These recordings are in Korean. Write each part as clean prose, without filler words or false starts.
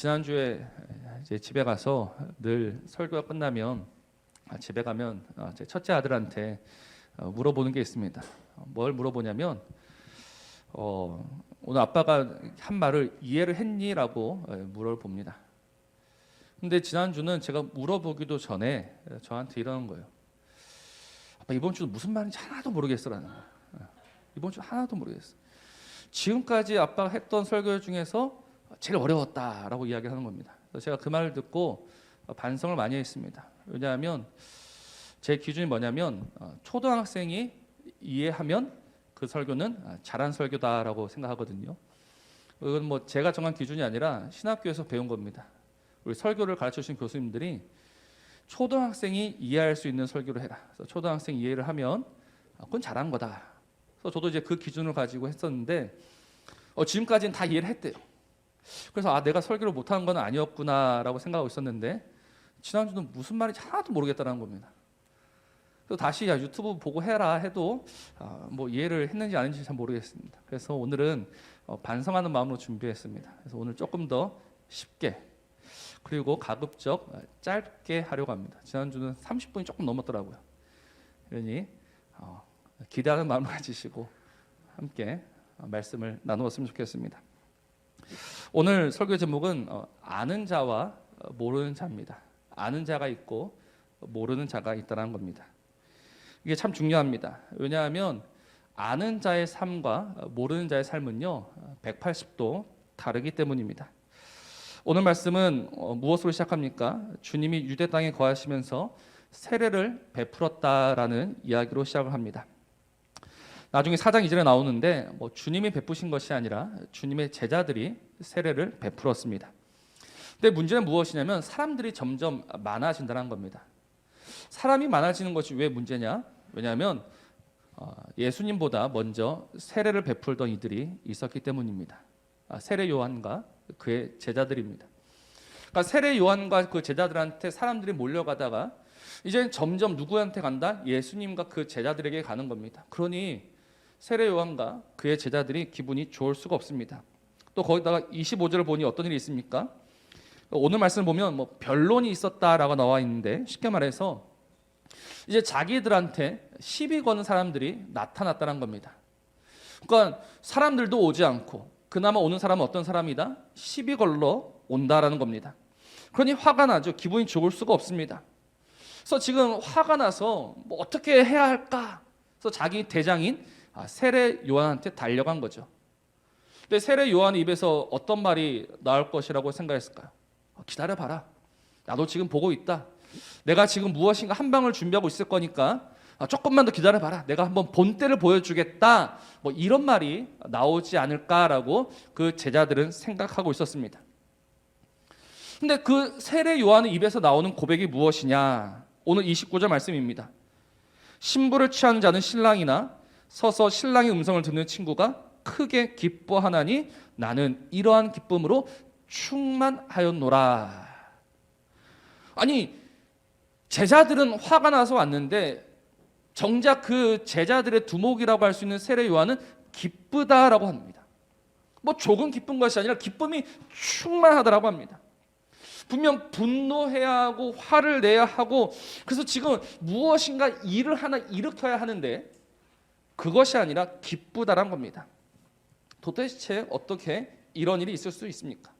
지난주에 이제 집에 가서 늘 설교가 끝나면 집에 가면 제 첫째 아들한테 물어보는 게 있습니다. 뭘 물어보냐면 오늘 아빠가 한 말을 이해를 했니?라고 물어봅니다. 근데 지난주는 제가 물어보기도 전에 저한테 이러는 거예요. 아빠 이번 주 무슨 말인지 하나도 모르겠어라는 거예요. 이번 주 하나도 모르겠어. 지금까지 아빠가 했던 설교 중에서 제일 어려웠다라고 이야기하는 겁니다. 그래서 제가 그 말을 듣고 반성을 많이 했습니다. 왜냐하면 제 기준이 뭐냐면 초등학생이 이해하면 그 설교는 잘한 설교다라고 생각하거든요. 이건 뭐 제가 정한 기준이 아니라 신학교에서 배운 겁니다. 우리 설교를 가르쳐 주신 교수님들이 초등학생이 이해할 수 있는 설교를 해라. 그래서 초등학생 이해를 하면 그건 잘한 거다. 그래서 저도 이제 그 기준을 가지고 했었는데 지금까지는 다 이해를 했대요. 그래서 내가 설교를 못하는 건 아니었구나라고 생각하고 있었는데 지난주는 무슨 말인지 하나도 모르겠다는 겁니다. 그래서 다시 유튜브 보고 해라 해도 뭐 이해를 했는지 아닌지 잘 모르겠습니다. 그래서 오늘은 반성하는 마음으로 준비했습니다. 그래서 오늘 조금 더 쉽게 그리고 가급적 짧게 하려고 합니다. 지난주는 30분이 조금 넘었더라고요. 그러니 기대하는 마음을 가지시고 함께 말씀을 나누었으면 좋겠습니다. 오늘 설교 제목은 아는 자와 모르는 자입니다. 아는 자가 있고 모르는 자가 있다는 겁니다. 이게 참 중요합니다. 왜냐하면 아는 자의 삶과 모르는 자의 삶은요 180도 다르기 때문입니다. 오늘 말씀은 무엇으로 시작합니까? 주님이 유대 땅에 거하시면서 세례를 베풀었다라는 이야기로 시작을 합니다. 나중에 4장 2절에 나오는데 주님이 베푸신 것이 아니라 주님의 제자들이 세례를 베풀었습니다. 근데 문제는 무엇이냐면 사람들이 점점 많아진다는 겁니다. 사람이 많아지는 것이 왜 문제냐? 왜냐하면 예수님보다 먼저 세례를 베풀던 이들이 있었기 때문입니다. 세례 요한과 그의 제자들입니다. 그러니까 세례 요한과 그 제자들한테 사람들이 몰려가다가 이제 점점 누구한테 간다? 예수님과 그 제자들에게 가는 겁니다. 그러니 세례 요한과 그의 제자들이 기분이 좋을 수가 없습니다. 또 거기다가 25절을 보니 어떤 일이 있습니까? 오늘 말씀을 보면 변론이 있었다라고 나와 있는데 쉽게 말해서 이제 자기들한테 시비 거는 사람들이 나타났다는 겁니다. 그러니까 사람들도 오지 않고 그나마 오는 사람은 어떤 사람이다? 시비 걸러 온다라는 겁니다. 그러니 화가 나죠. 기분이 좋을 수가 없습니다. 그래서 지금 화가 나서 어떻게 해야 할까? 그래서 자기 대장인 세례 요한한테 달려간 거죠. 근데 세례 요한 입에서 어떤 말이 나올 것이라고 생각했을까요? 기다려봐라. 나도 지금 보고 있다. 내가 지금 무엇인가 한 방을 준비하고 있을 거니까 조금만 더 기다려봐라. 내가 한번 본때를 보여주겠다. 이런 말이 나오지 않을까라고 그 제자들은 생각하고 있었습니다. 근데 그 세례 요한의 입에서 나오는 고백이 무엇이냐? 오늘 29절 말씀입니다. 신부를 취하는 자는 신랑이나 서서 신랑의 음성을 듣는 친구가 크게 기뻐하나니 나는 이러한 기쁨으로 충만하였노라. 아니 제자들은 화가 나서 왔는데 정작 그 제자들의 두목이라고 할 수 있는 세례 요한은 기쁘다라고 합니다. 조금 기쁜 것이 아니라 기쁨이 충만하다라고 합니다. 분명 분노해야 하고 화를 내야 하고 그래서 지금 무엇인가 일을 하나 일으켜야 하는데 그것이 아니라 기쁘다란 겁니다. 도대체 어떻게 이런 일이 있을 수 있습니까?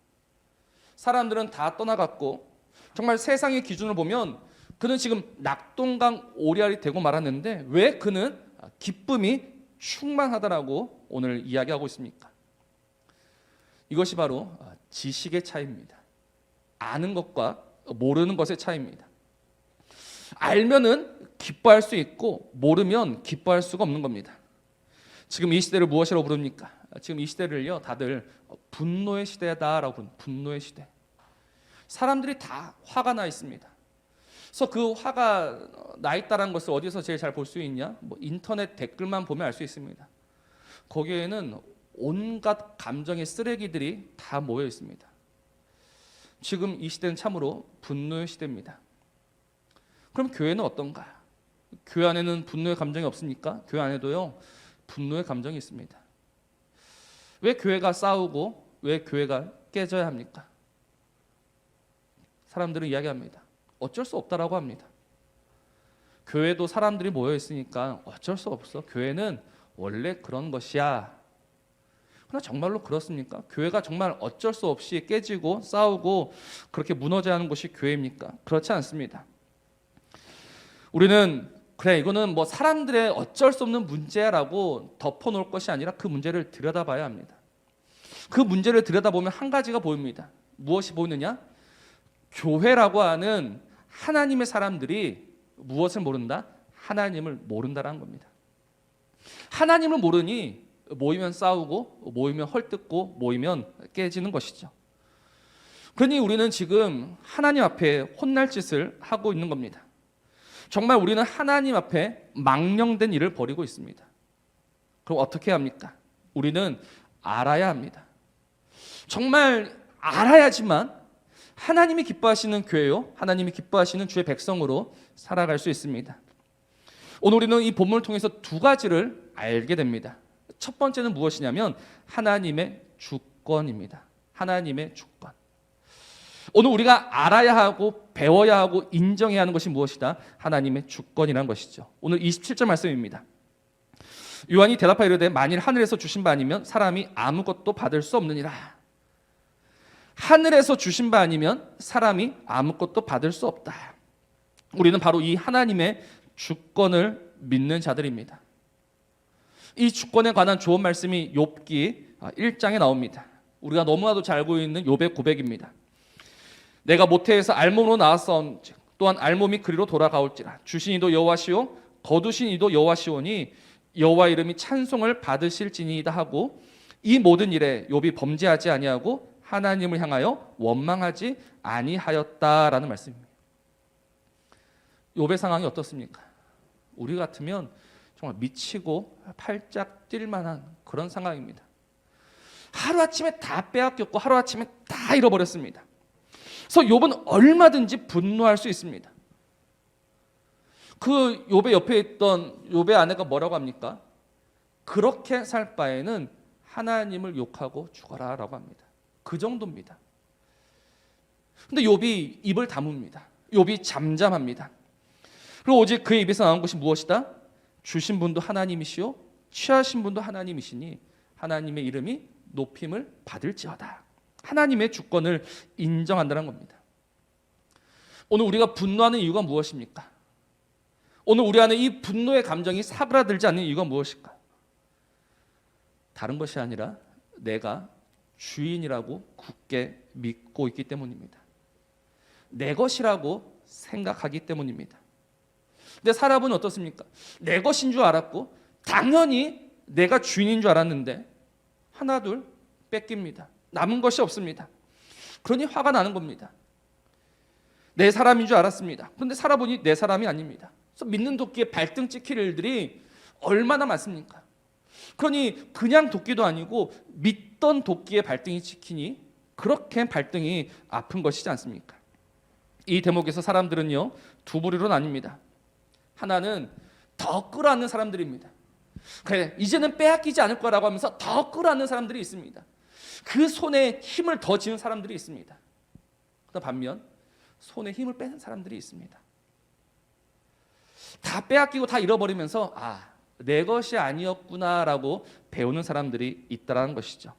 사람들은 다 떠나갔고 정말 세상의 기준을 보면 그는 지금 낙동강 오리알이 되고 말았는데 왜 그는 기쁨이 충만하다라고 오늘 이야기하고 있습니까? 이것이 바로 지식의 차이입니다. 아는 것과 모르는 것의 차이입니다. 알면은 기뻐할 수 있고 모르면 기뻐할 수가 없는 겁니다. 지금 이 시대를 무엇이라고 부릅니까? 지금 이 시대를요 다들 분노의 시대다라고 부릅니다. 분노의 시대. 사람들이 다 화가 나 있습니다. 그래서 그 화가 나 있다는 것을 어디서 제일 잘 볼 수 있냐? 인터넷 댓글만 보면 알 수 있습니다. 거기에는 온갖 감정의 쓰레기들이 다 모여 있습니다. 지금 이 시대는 참으로 분노의 시대입니다. 그럼 교회는 어떤가? 교회 안에는 분노의 감정이 없습니까? 교회 안에도요 분노의 감정이 있습니다. 왜 교회가 싸우고 왜 교회가 깨져야 합니까? 사람들은 이야기합니다. 어쩔 수 없다라고 합니다. 교회도 사람들이 모여 있으니까 어쩔 수 없어. 교회는 원래 그런 것이야. 그러나 정말로 그렇습니까? 교회가 정말 어쩔 수 없이 깨지고 싸우고 그렇게 무너져야 하는 것이 교회입니까? 그렇지 않습니다. 우리는 그래 이거는 뭐 사람들의 어쩔 수 없는 문제라고 덮어놓을 것이 아니라 그 문제를 들여다봐야 합니다. 그 문제를 들여다보면 한 가지가 보입니다. 무엇이 보이느냐? 교회라고 하는 하나님의 사람들이 무엇을 모른다? 하나님을 모른다라는 겁니다. 하나님을 모르니 모이면 싸우고 모이면 헐뜯고 모이면 깨지는 것이죠. 그러니 우리는 지금 하나님 앞에 혼날 짓을 하고 있는 겁니다. 정말 우리는 하나님 앞에 망령된 일을 벌이고 있습니다. 그럼 어떻게 합니까? 우리는 알아야 합니다. 정말 알아야지만 하나님이 기뻐하시는 교회요, 하나님이 기뻐하시는 주의 백성으로 살아갈 수 있습니다. 오늘 우리는 이 본문을 통해서 두 가지를 알게 됩니다. 첫 번째는 무엇이냐면 하나님의 주권입니다. 하나님의 주권. 오늘 우리가 알아야 하고 배워야 하고 인정해야 하는 것이 무엇이다? 하나님의 주권이라는 것이죠. 오늘 27절 말씀입니다. 요한이 대답하여 이르되 만일 하늘에서 주신 바 아니면 사람이 아무것도 받을 수 없느니라. 하늘에서 주신 바 아니면 사람이 아무것도 받을 수 없다. 우리는 바로 이 하나님의 주권을 믿는 자들입니다. 이 주권에 관한 좋은 말씀이 욥기 1장에 나옵니다. 우리가 너무나도 잘 알고 있는 욥의 고백입니다. 내가 모태에서 알몸으로 나왔사온즉 또한 알몸이 그리로 돌아가올지라. 주신 이도 여호와시오 거두신 이도 여호와시오니 여호와 이름이 찬송을 받으실지니이다 하고 이 모든 일에 욥이 범죄하지 아니하고 하나님을 향하여 원망하지 아니하였다라는 말씀입니다. 욥의 상황이 어떻습니까? 우리 같으면 정말 미치고 팔짝 뛸 만한 그런 상황입니다. 하루아침에 다 빼앗겼고 하루아침에 다 잃어버렸습니다. 그래서 욥은 얼마든지 분노할 수 있습니다. 그 욥의 옆에 있던 욥의 아내가 뭐라고 합니까? 그렇게 살 바에는 하나님을 욕하고 죽어라라고 합니다. 그 정도입니다. 근데 욥이 입을 다뭅니다. 욥이 잠잠합니다. 그리고 오직 그의 입에서 나온 것이 무엇이다? 주신 분도 하나님이시오 취하신 분도 하나님이시니 하나님의 이름이 높임을 받을지어다. 하나님의 주권을 인정한다는 겁니다. 오늘 우리가 분노하는 이유가 무엇입니까? 오늘 우리 안에 이 분노의 감정이 사그라들지 않는 이유가 무엇일까? 다른 것이 아니라 내가 주인이라고 굳게 믿고 있기 때문입니다. 내 것이라고 생각하기 때문입니다. 근데 사람은 어떻습니까? 내 것인 줄 알았고 당연히 내가 주인인 줄 알았는데 하나 둘 뺏깁니다. 남은 것이 없습니다. 그러니 화가 나는 겁니다. 내 사람인 줄 알았습니다. 그런데 살아보니 내 사람이 아닙니다. 그래서 믿는 도끼에 발등 찍힐 일들이 얼마나 많습니까? 그러니 그냥 도끼도 아니고 믿던 도끼에 발등이 찍히니 그렇게 발등이 아픈 것이지 않습니까? 이 대목에서 사람들은요 두 부류로 나뉩니다. 하나는 더 끌어안는 사람들입니다. 그래 이제는 빼앗기지 않을 거라고 하면서 더 끌어안는 사람들이 있습니다. 그 손에 힘을 더 쥐는 사람들이 있습니다. 그다음 반면 손에 힘을 빼는 사람들이 있습니다. 다 빼앗기고 다 잃어버리면서 내 것이 아니었구나라고 배우는 사람들이 있다라는 것이죠.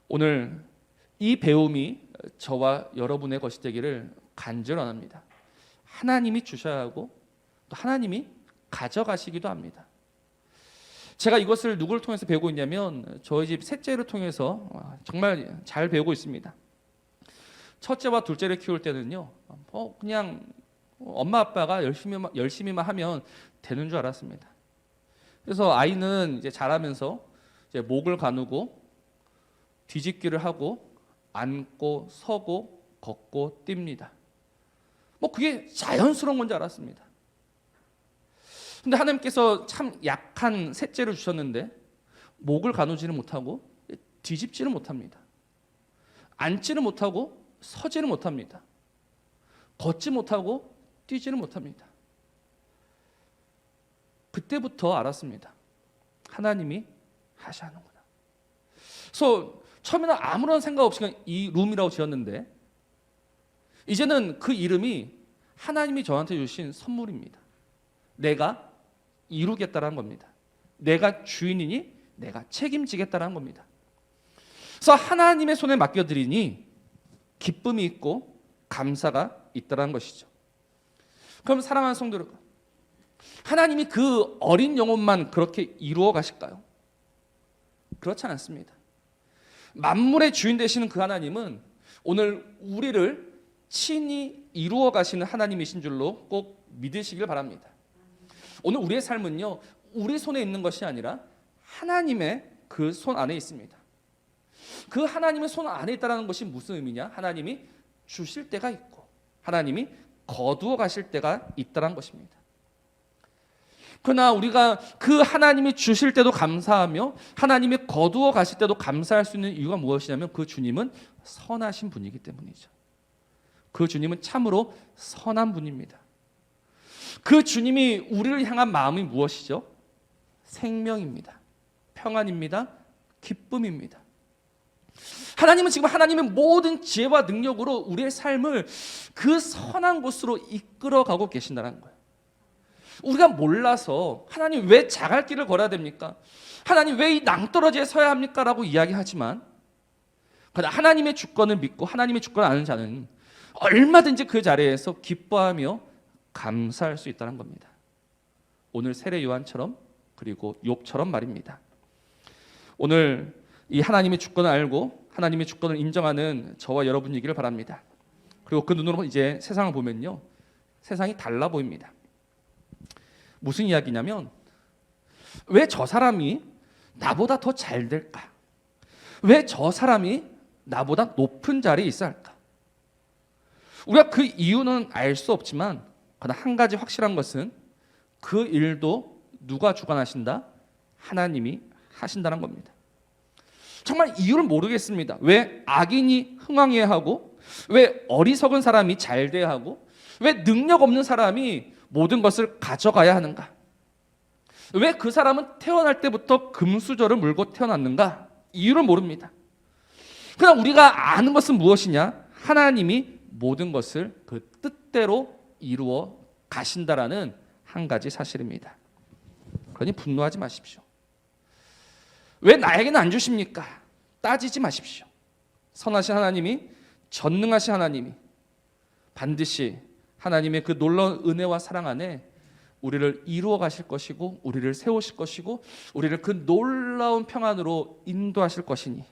오늘 이 배움이 저와 여러분의 것이 되기를 간절히 원합니다. 하나님이 주셔야 하고 또 하나님이 가져가시기도 합니다. 제가 이것을 누구를 통해서 배우고 있냐면 저희 집 셋째를 통해서 정말 잘 배우고 있습니다. 첫째와 둘째를 키울 때는요 그냥 엄마 아빠가 열심히만 하면 되는 줄 알았습니다. 그래서 아이는 이제 자라면서 이제 목을 가누고 뒤집기를 하고 앉고 서고 걷고 뜁니다. 그게 자연스러운 건지 알았습니다. 근데 하나님께서 참 약한 셋째를 주셨는데 목을 가누지를 못하고 뒤집지를 못합니다. 앉지를 못하고 서지를 못합니다. 걷지 못하고 뛰지를 못합니다. 그때부터 알았습니다. 하나님이 하셔야 하는구나. 그래서 처음에는 아무런 생각 없이 그냥 이 룸이라고 지었는데 이제는 그 이름이 하나님이 저한테 주신 선물입니다. 내가 이루겠다라는 겁니다. 내가 주인이니 내가 책임지겠다라는 겁니다. 그래서 하나님의 손에 맡겨드리니 기쁨이 있고 감사가 있다라는 것이죠. 그럼 사랑하는 성도 여러분, 하나님이 그 어린 영혼만 그렇게 이루어 가실까요? 그렇지 않습니다. 만물의 주인 되시는 그 하나님은 오늘 우리를 친히 이루어 가시는 하나님이신 줄로 꼭 믿으시길 바랍니다. 오늘 우리의 삶은요, 우리 손에 있는 것이 아니라 하나님의 그 손 안에 있습니다. 그 하나님의 손 안에 있다는 것이 무슨 의미냐? 하나님이 주실 때가 있고 하나님이 거두어 가실 때가 있다는 것입니다. 그러나 우리가 그 하나님이 주실 때도 감사하며 하나님이 거두어 가실 때도 감사할 수 있는 이유가 무엇이냐면 그 주님은 선하신 분이기 때문이죠. 그 주님은 참으로 선한 분입니다. 그 주님이 우리를 향한 마음이 무엇이죠? 생명입니다. 평안입니다. 기쁨입니다. 하나님은 지금 하나님의 모든 지혜와 능력으로 우리의 삶을 그 선한 곳으로 이끌어가고 계신다는 거예요. 우리가 몰라서 하나님 왜 자갈길을 걸어야 됩니까? 하나님 왜 이 낭떠러지에 서야 합니까? 라고 이야기하지만 그러나 하나님의 주권을 믿고 하나님의 주권을 아는 자는 얼마든지 그 자리에서 기뻐하며 감사할 수 있다는 겁니다. 오늘 세례 요한처럼 그리고 욥처럼 말입니다. 오늘 이 하나님의 주권을 알고 하나님의 주권을 인정하는 저와 여러분이기를 바랍니다. 그리고 그 눈으로 이제 세상을 보면요, 세상이 달라 보입니다. 무슨 이야기냐면 왜 저 사람이 나보다 더 잘 될까? 왜 저 사람이 나보다 높은 자리에 있어야 할까? 우리가 그 이유는 알 수 없지만 그러나 한 가지 확실한 것은 그 일도 누가 주관하신다? 하나님이 하신다는 겁니다. 정말 이유를 모르겠습니다. 왜 악인이 흥왕해야 하고 왜 어리석은 사람이 잘 돼야 하고 왜 능력 없는 사람이 모든 것을 가져가야 하는가? 왜 그 사람은 태어날 때부터 금수저를 물고 태어났는가? 이유를 모릅니다. 그러나 우리가 아는 것은 무엇이냐? 하나님이 모든 것을 그 뜻대로 이루어 가신다라는 한 가지 사실입니다. 그러니 분노하지 마십시오. 왜 나에게는 안 주십니까? 따지지 마십시오. 선하신 하나님이, 전능하신 하나님이 반드시 하나님의 그 놀라운 은혜와 사랑 안에 우리를 이루어 가실 것이고 우리를 세우실 것이고 우리를 그 놀라운 평안으로 인도하실 것이니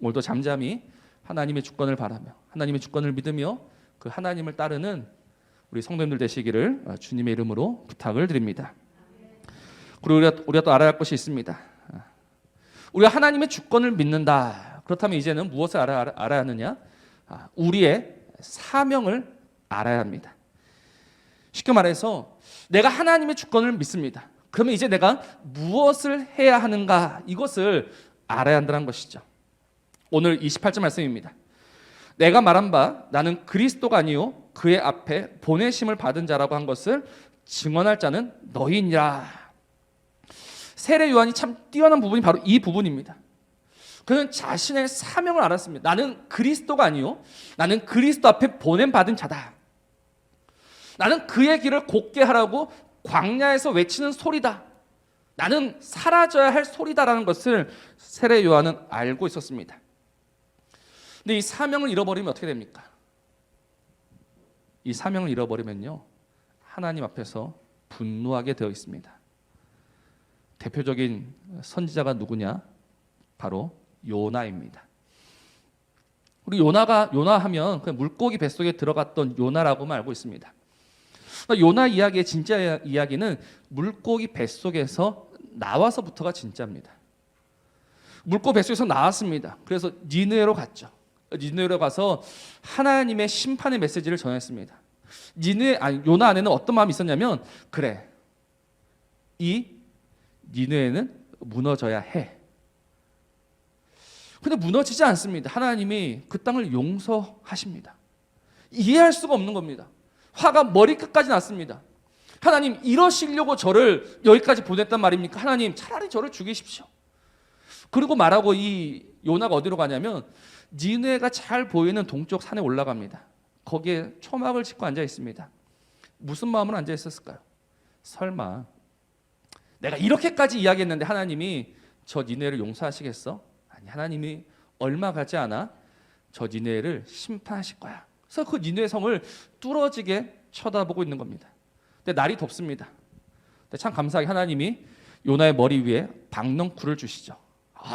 오늘도 잠잠히 하나님의 주권을 바라며 하나님의 주권을 믿으며 그 하나님을 따르는 우리 성도님들 되시기를 주님의 이름으로 부탁을 드립니다. 그리고 우리가 또 알아야 할 것이 있습니다. 우리가 하나님의 주권을 믿는다. 그렇다면 이제는 무엇을 알아야 하느냐? 우리의 사명을 알아야 합니다. 쉽게 말해서 내가 하나님의 주권을 믿습니다. 그러면 이제 내가 무엇을 해야 하는가? 이것을 알아야 한다는 것이죠. 오늘 28절 말씀입니다. 내가 말한 바 나는 그리스도가 아니요 그의 앞에 보내심을 받은 자라고 한 것을 증언할 자는 너희니라. 세례 요한이 참 뛰어난 부분이 바로 이 부분입니다. 그는 자신의 사명을 알았습니다. 나는 그리스도가 아니요 나는 그리스도 앞에 보냄받은 자다. 나는 그의 길을 곱게 하라고 광야에서 외치는 소리다. 나는 사라져야 할 소리다라는 것을 세례 요한은 알고 있었습니다. 근데 이 사명을 잃어버리면 어떻게 됩니까? 이 사명을 잃어버리면요 하나님 앞에서 분노하게 되어 있습니다. 대표적인 선지자가 누구냐? 바로 요나입니다. 우리 요나하면 그냥 물고기 뱃속에 들어갔던 요나라고만 알고 있습니다. 요나 이야기의 진짜 이야기는 물고기 뱃속에서 나와서부터가 진짜입니다. 물고기 뱃속에서 나왔습니다. 그래서 니느웨로 갔죠. 니느웨로 가서 하나님의 심판의 메시지를 전했습니다. 요나 안에는 어떤 마음이 있었냐면 그래, 이 니느웨는 무너져야 해. 근데 무너지지 않습니다. 하나님이 그 땅을 용서하십니다. 이해할 수가 없는 겁니다. 화가 머리끝까지 났습니다. 하나님 이러시려고 저를 여기까지 보냈단 말입니까? 하나님 차라리 저를 죽이십시오. 그리고 말하고 이 요나가 어디로 가냐면 니느웨가 잘 보이는 동쪽 산에 올라갑니다. 거기에 초막을 짓고 앉아 있습니다. 무슨 마음으로 앉아 있었을까요? 설마 내가 이렇게까지 이야기했는데 하나님이 저 니네를 용서하시겠어? 아니, 하나님이 얼마 가지 않아 저 니네를 심판하실 거야. 그래서 그 니네 성을 뚫어지게 쳐다보고 있는 겁니다. 근데 날이 덥습니다. 근데 참 감사하게 하나님이 요나의 머리 위에 박넝쿨을 주시죠.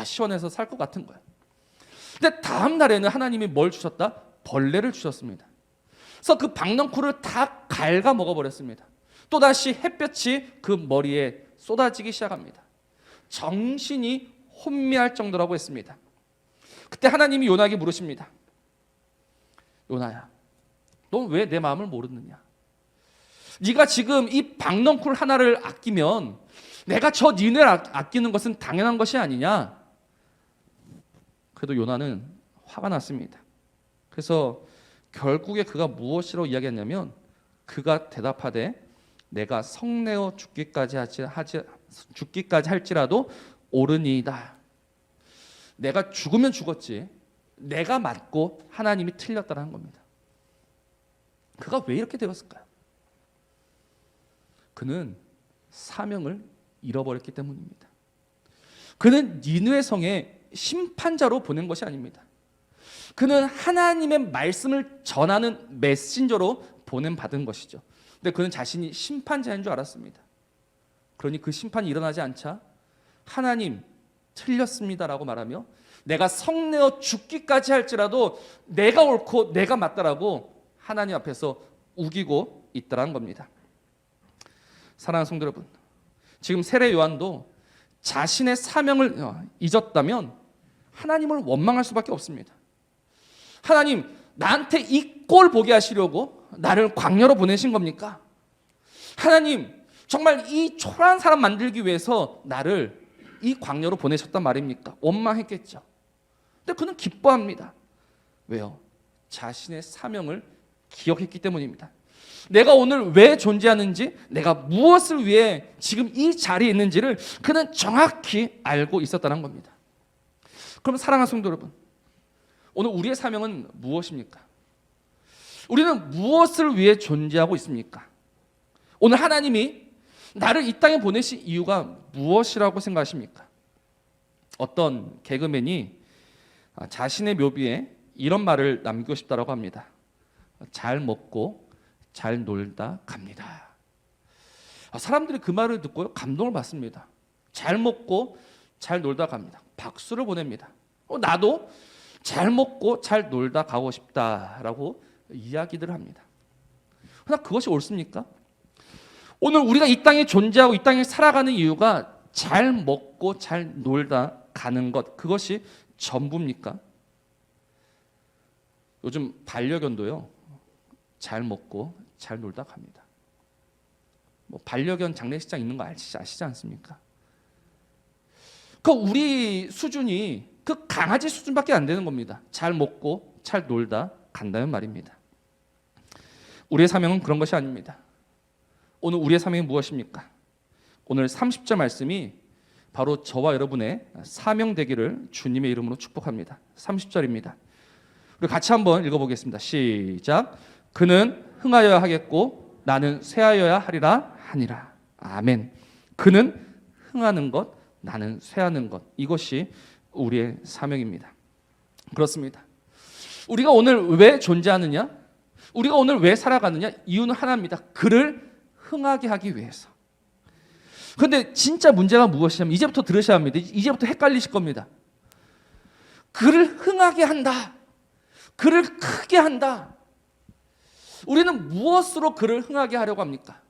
시원해서 살 것 같은 거예요. 근데 다음 날에는 하나님이 뭘 주셨다? 벌레를 주셨습니다. 그래서 그 박넝쿨을 다 갉아 먹어버렸습니다. 또다시 햇볕이 그 머리에 쏟아지기 시작합니다. 정신이 혼미할 정도라고 했습니다. 그때 하나님이 요나에게 물으십니다. 요나야, 넌 왜 내 마음을 모르느냐? 네가 지금 이 박넝쿨 하나를 아끼면 내가 저 니네를 아끼는 것은 당연한 것이 아니냐? 그래도 요나는 화가 났습니다. 그래서 결국에 그가 무엇이라고 이야기했냐면, 그가 대답하되 내가 성내어 죽기까지 할지라도 옳으니이다. 내가 죽으면 죽었지, 내가 맞고 하나님이 틀렸다는 겁니다. 그가 왜 이렇게 되었을까요? 그는 사명을 잃어버렸기 때문입니다. 그는 니느웨 성에 심판자로 보낸 것이 아닙니다. 그는 하나님의 말씀을 전하는 메신저로 보냄받은 것이죠. 근데 그는 자신이 심판자인 줄 알았습니다. 그러니 그 심판이 일어나지 않자 하나님 틀렸습니다라고 말하며 내가 성내어 죽기까지 할지라도 내가 옳고 내가 맞다라고 하나님 앞에서 우기고 있다는 겁니다. 사랑하는 성도 여러분, 지금 세례 요한도 자신의 사명을 잊었다면 하나님을 원망할 수밖에 없습니다. 하나님, 나한테 이 꼴 보게 하시려고 나를 광야로 보내신 겁니까? 하나님, 정말 이 초라한 사람 만들기 위해서 나를 이 광야로 보내셨단 말입니까? 원망했겠죠. 근데 그는 기뻐합니다. 왜요? 자신의 사명을 기억했기 때문입니다. 내가 오늘 왜 존재하는지, 내가 무엇을 위해 지금 이 자리에 있는지를 그는 정확히 알고 있었다는 겁니다. 그럼 사랑하는 성도 여러분, 오늘 우리의 사명은 무엇입니까? 우리는 무엇을 위해 존재하고 있습니까? 오늘 하나님이 나를 이 땅에 보내신 이유가 무엇이라고 생각하십니까? 어떤 개그맨이 자신의 묘비에 이런 말을 남기고 싶다고 합니다. 잘 먹고 잘 놀다 갑니다. 사람들이 그 말을 듣고 감동을 받습니다. 잘 먹고 잘 놀다 갑니다. 박수를 보냅니다. 나도 잘 먹고 잘 놀다 가고 싶다라고 이야기들 합니다. 그러나 그것이 옳습니까? 오늘 우리가 이 땅에 존재하고 이 땅에 살아가는 이유가 잘 먹고 잘 놀다 가는 것, 그것이 전부입니까? 요즘 반려견도요, 잘 먹고 잘 놀다 갑니다. 반려견 장례식장 있는 거 아시지 않습니까? 그 우리 수준이 그 강아지 수준밖에 안 되는 겁니다. 잘 먹고 잘 놀다 간다는 말입니다. 우리의 사명은 그런 것이 아닙니다. 오늘 우리의 사명이 무엇입니까? 오늘 30절 말씀이 바로 저와 여러분의 사명 되기를 주님의 이름으로 축복합니다. 30절입니다. 우리 같이 한번 읽어보겠습니다. 시작. 그는 흥하여야 하겠고 나는 쇠하여야 하리라 하니라. 아멘. 그는 흥하는 것, 나는 쇠하는 것, 이것이 우리의 사명입니다. 그렇습니다. 우리가 오늘 왜 존재하느냐? 우리가 오늘 왜 살아가느냐? 이유는 하나입니다. 그를 흥하게 하기 위해서. 그런데 진짜 문제가 무엇이냐면, 이제부터 들으셔야 합니다. 이제부터 헷갈리실 겁니다. 그를 흥하게 한다. 그를 크게 한다. 우리는 무엇으로 그를 흥하게 하려고 합니까?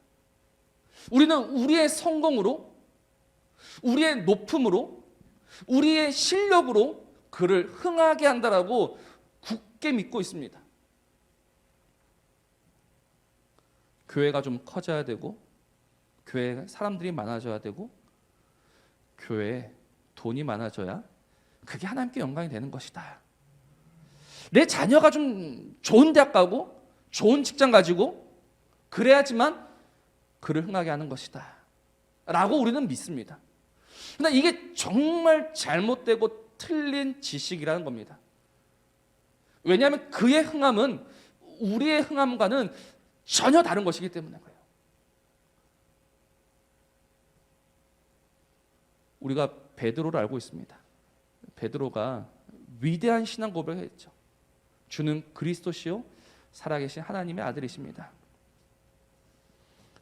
우리는 우리의 성공으로, 우리의 높음으로, 우리의 실력으로 그를 흥하게 한다라고 굳게 믿고 있습니다. 교회가 좀 커져야 되고, 교회에 사람들이 많아져야 되고, 교회에 돈이 많아져야 그게 하나님께 영광이 되는 것이다. 내 자녀가 좀 좋은 대학 가고 좋은 직장 가지고 그래야지만 그를 흥하게 하는 것이다 라고 우리는 믿습니다. 그러나 이게 정말 잘못되고 틀린 지식이라는 겁니다. 왜냐하면 그의 흥함은 우리의 흥함과는 전혀 다른 것이기 때문에 그래요. 우리가 베드로를 알고 있습니다. 베드로가 위대한 신앙 고백을 했죠. 주는 그리스도시요 살아계신 하나님의 아들이십니다.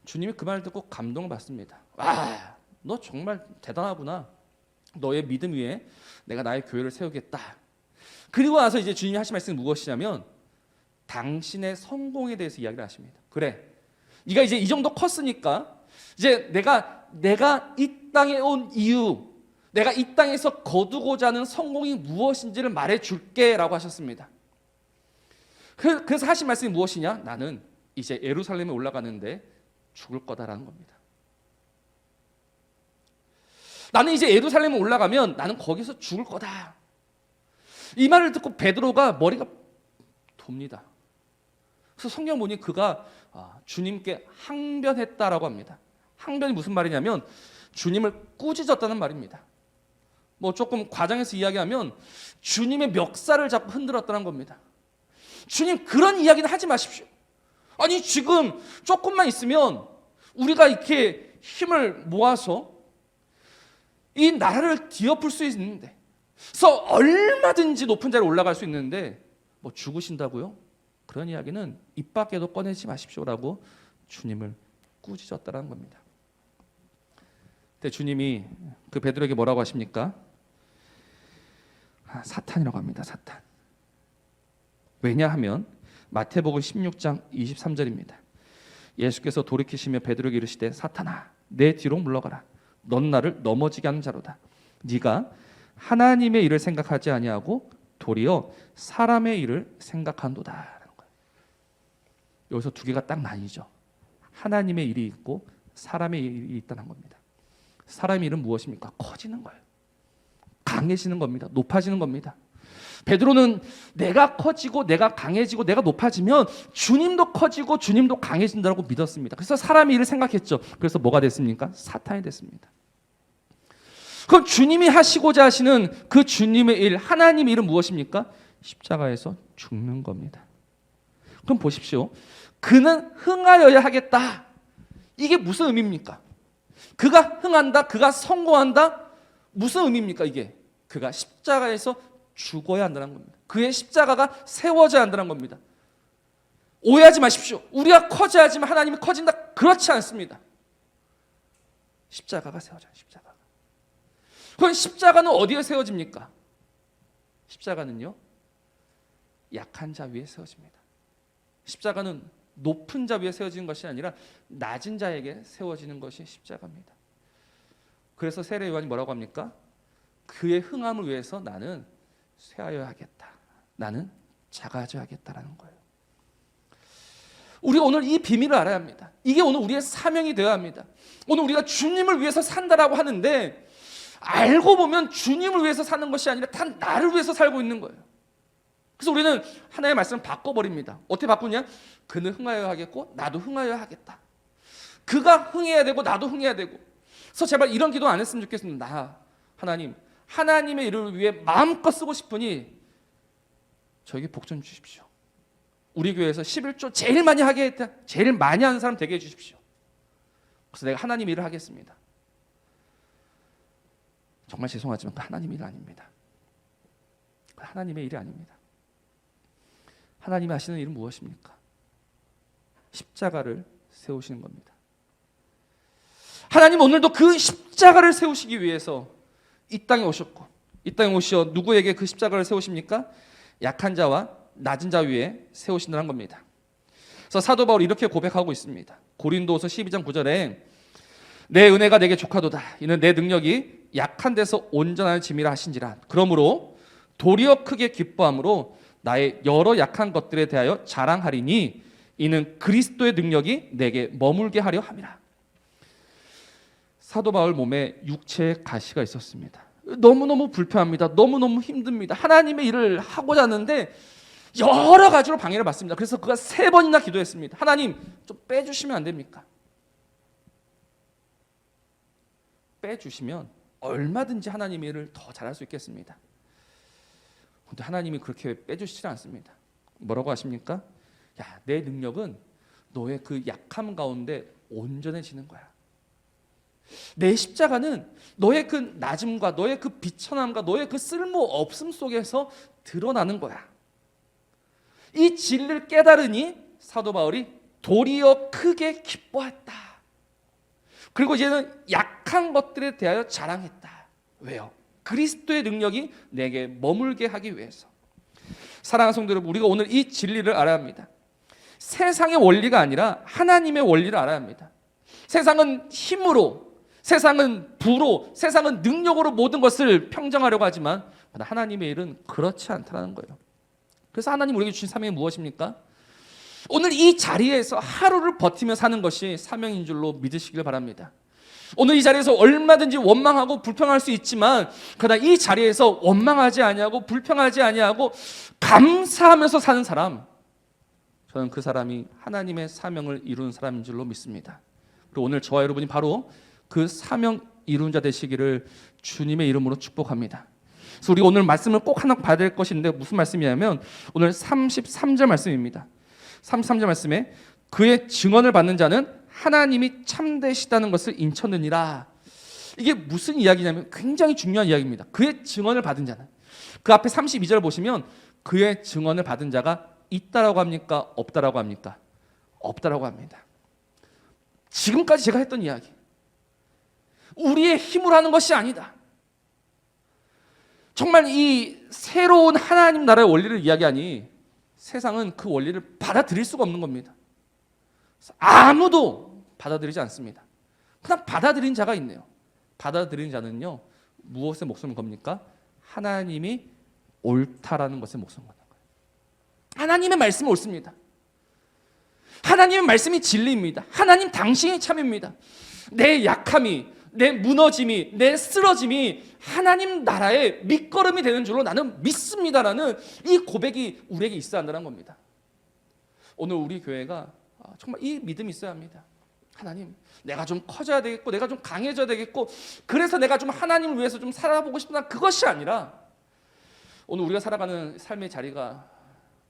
주님이 그 말을 듣고 감동을 받습니다. 와, 너 정말 대단하구나. 너의 믿음 위에 내가 나의 교회를 세우겠다. 그리고 나서 이제 주님이 하신 말씀은 무엇이냐면 당신의 성공에 대해서 이야기를 하십니다. 그래, 네가 이제 이 정도 컸으니까 이제 내가 이 땅에 온 이유, 내가 이 땅에서 거두고자 하는 성공이 무엇인지를 말해줄게라고 하셨습니다. 그래서 하신 말씀이 무엇이냐? 나는 이제 예루살렘에 올라가는데 죽을 거다라는 겁니다. 나는 이제 예루살렘에 올라가면 나는 거기서 죽을 거다. 이 말을 듣고 베드로가 머리가 돕니다. 그래서 성경 보니 그가 주님께 항변했다라고 합니다. 항변이 무슨 말이냐면 주님을 꾸짖었다는 말입니다. 뭐 조금 과장해서 이야기하면 주님의 멱살을 잡고 흔들었다는 겁니다. 주님, 그런 이야기는 하지 마십시오. 아니, 지금 조금만 있으면 우리가 이렇게 힘을 모아서 이 나라를 뒤엎을 수 있는데, 그래서 얼마든지 높은 자리에 올라갈 수 있는데 뭐 죽으신다고요? 그런 이야기는 입 밖에도 꺼내지 마십시오라고 주님을 꾸짖었다는 겁니다. 근데 주님이 그 베드로에게 뭐라고 하십니까? 사탄이라고 합니다. 사탄. 왜냐하면 마태복음 16장 23절입니다. 예수께서 돌이키시며 베드로에게 이르시되 사탄아 내 뒤로 물러가라. 넌 나를 넘어지게 하는 자로다. 네가 하나님의 일을 생각하지 아니하고 도리어 사람의 일을 생각한도다. 여기서 두 개가 딱 나뉘죠. 하나님의 일이 있고 사람의 일이 있다는 겁니다. 사람의 일은 무엇입니까? 커지는 거예요. 강해지는 겁니다. 높아지는 겁니다. 베드로는 내가 커지고 내가 강해지고 내가 높아지면 주님도 커지고 주님도 강해진다고 믿었습니다. 그래서 사람의 일을 생각했죠. 그래서 뭐가 됐습니까? 사탄이 됐습니다. 그럼 주님이 하시고자 하시는 그 주님의 일, 하나님의 일은 무엇입니까? 십자가에서 죽는 겁니다. 그럼 보십시오. 그는 흥하여야 하겠다. 이게 무슨 의미입니까? 그가 흥한다, 그가 성공한다. 무슨 의미입니까? 이게 그가 십자가에서 죽어야 한다는 겁니다. 그의 십자가가 세워져야 한다는 겁니다. 오해하지 마십시오. 우리가 커져야지만 하나님이 커진다. 그렇지 않습니다. 십자가가 세워져요. 십자가가. 그럼 십자가는 어디에 세워집니까? 십자가는요, 약한 자 위에 세워집니다. 십자가는 높은 자 위에 세워지는 것이 아니라 낮은 자에게 세워지는 것이 십자가입니다. 그래서 세례 요한이 뭐라고 합니까? 그의 흥함을 위해서 나는 쇠하여야 하겠다. 나는 작아져야 하겠다라는 거예요. 우리가 오늘 이 비밀을 알아야 합니다. 이게 오늘 우리의 사명이 되어야 합니다. 오늘 우리가 주님을 위해서 산다라고 하는데 알고 보면 주님을 위해서 사는 것이 아니라 단 나를 위해서 살고 있는 거예요. 그래서 우리는 하나의 말씀을 바꿔버립니다. 어떻게 바꾸냐? 그는 흥하여야 하겠고 나도 흥하여야 하겠다. 그가 흥해야 되고 나도 흥해야 되고. 그래서 제발 이런 기도 안 했으면 좋겠습니다. 나 하나님, 하나님의 일을 위해 마음껏 쓰고 싶으니 저에게 복 좀 주십시오. 우리 교회에서 11조 제일 많이 하게 했다. 제일 많이 하는 사람 되게 해주십시오. 그래서 내가 하나님 일을 하겠습니다. 정말 죄송하지만 그 하나님 일이 아닙니다. 그 하나님의 일이 아닙니다. 하나님이 하시는 일은 무엇입니까? 십자가를 세우시는 겁니다. 하나님 오늘도 그 십자가를 세우시기 위해서 이 땅에 오셨고, 이 땅에 오시어 누구에게 그 십자가를 세우십니까? 약한 자와 낮은 자 위에 세우신다는 겁니다. 그래서 사도 바울이 이렇게 고백하고 있습니다. 고린도후서 12장 9절에 내 은혜가 내게 족하도다. 이는 내 능력이 약한 데서 온전한 짐이라 하신지라. 그러므로 도리어 크게 기뻐함으로 나의 여러 약한 것들에 대하여 자랑하리니 이는 그리스도의 능력이 내게 머물게 하려 함이라. 사도 바울 몸에 육체의 가시가 있었습니다. 너무너무 불편합니다. 너무너무 힘듭니다. 하나님의 일을 하고자 하는데 여러 가지로 방해를 받습니다. 그래서 그가 3번이나 기도했습니다. 하나님 좀 빼주시면 안 됩니까? 빼주시면 얼마든지 하나님의 일을 더 잘할 수 있겠습니다. 그런데 하나님이 그렇게 빼주시지 않습니다. 뭐라고 하십니까? 야, 내 능력은 너의 그 약함 가운데 온전해지는 거야. 내 십자가는 너의 그 낮음과 너의 그 비천함과 너의 그 쓸모 없음 속에서 드러나는 거야. 이 진리를 깨달으니 사도 바울이 도리어 크게 기뻐했다. 그리고 이제는 약한 것들에 대하여 자랑했다. 왜요? 그리스도의 능력이 내게 머물게 하기 위해서. 사랑하는 성도 여러분, 우리가 오늘 이 진리를 알아야 합니다. 세상의 원리가 아니라 하나님의 원리를 알아야 합니다. 세상은 힘으로, 세상은 부로, 세상은 능력으로 모든 것을 평정하려고 하지만 하나님의 일은 그렇지 않다는 거예요. 그래서 하나님 우리에게 주신 사명이 무엇입니까? 오늘 이 자리에서 하루를 버티며 사는 것이 사명인 줄로 믿으시길 바랍니다. 오늘 이 자리에서 얼마든지 원망하고 불평할 수 있지만 그러나 이 자리에서 원망하지 아니하고 불평하지 아니하고 감사하면서 사는 사람, 저는 그 사람이 하나님의 사명을 이루는 사람인 줄로 믿습니다. 그리고 오늘 저와 여러분이 바로 그 사명 이루는 자 되시기를 주님의 이름으로 축복합니다. 그래서 우리가 오늘 말씀을 꼭 하나 봐야 될 것인데 무슨 말씀이냐면 오늘 33절 말씀입니다. 33절 말씀에 그의 증언을 받는 자는 하나님이 참되시다는 것을 인쳤느니라. 이게 무슨 이야기냐면 굉장히 중요한 이야기입니다. 그의 증언을 받은 자는, 그 앞에 32절 보시면 그의 증언을 받은 자가 있다라고 합니까? 없다라고 합니까? 없다라고 합니다. 지금까지 제가 했던 이야기, 우리의 힘으로 하는 것이 아니다. 정말 이 새로운 하나님 나라의 원리를 이야기하니 세상은 그 원리를 받아들일 수가 없는 겁니다. 아무도 받아들이지 않습니다. 그냥 받아들인 자가 있네요. 받아들인 자는요, 무엇에 목숨을 겁니까? 하나님이 옳다라는 것에 목숨을 거는 거예요. 하나님의 말씀이 옳습니다. 하나님의 말씀이 진리입니다. 하나님 당신이 참입니다. 내 약함이, 내 무너짐이, 내 쓰러짐이 하나님 나라의 밑거름이 되는 줄로 나는 믿습니다라는 이 고백이 우리에게 있어야 한다는 겁니다. 오늘 우리 교회가 정말 이 믿음이 있어야 합니다. 하나님, 내가 좀 커져야 되겠고, 내가 좀 강해져야 되겠고, 그래서 내가 좀 하나님을 위해서 좀 살아보고 싶다. 그것이 아니라 오늘 우리가 살아가는 삶의 자리가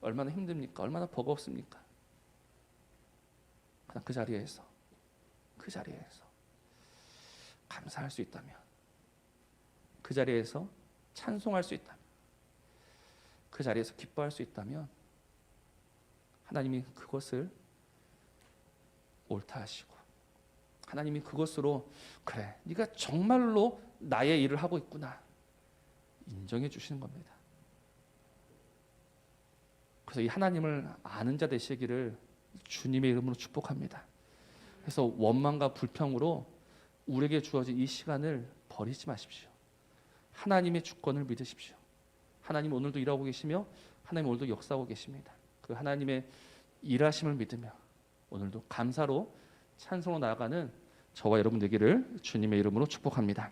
얼마나 힘듭니까? 얼마나 버겁습니까? 그냥 그 자리에서 감사할 수 있다면, 그 자리에서 찬송할 수 있다면, 그 자리에서 기뻐할 수 있다면 하나님이 그것을 옳다 하시고 하나님이 그것으로 그래, 네가 정말로 나의 일을 하고 있구나 인정해 주시는 겁니다. 그래서 이 하나님을 아는 자 되시기를 주님의 이름으로 축복합니다. 그래서 원망과 불평으로 우리에게 주어진 이 시간을 버리지 마십시오. 하나님의 주권을 믿으십시오. 하나님 오늘도 일하고 계시며 하나님 오늘도 역사하고 계십니다. 그 하나님의 일하심을 믿으며 오늘도 감사로 찬송으로 나아가는 저와 여러분 되기를 주님의 이름으로 축복합니다.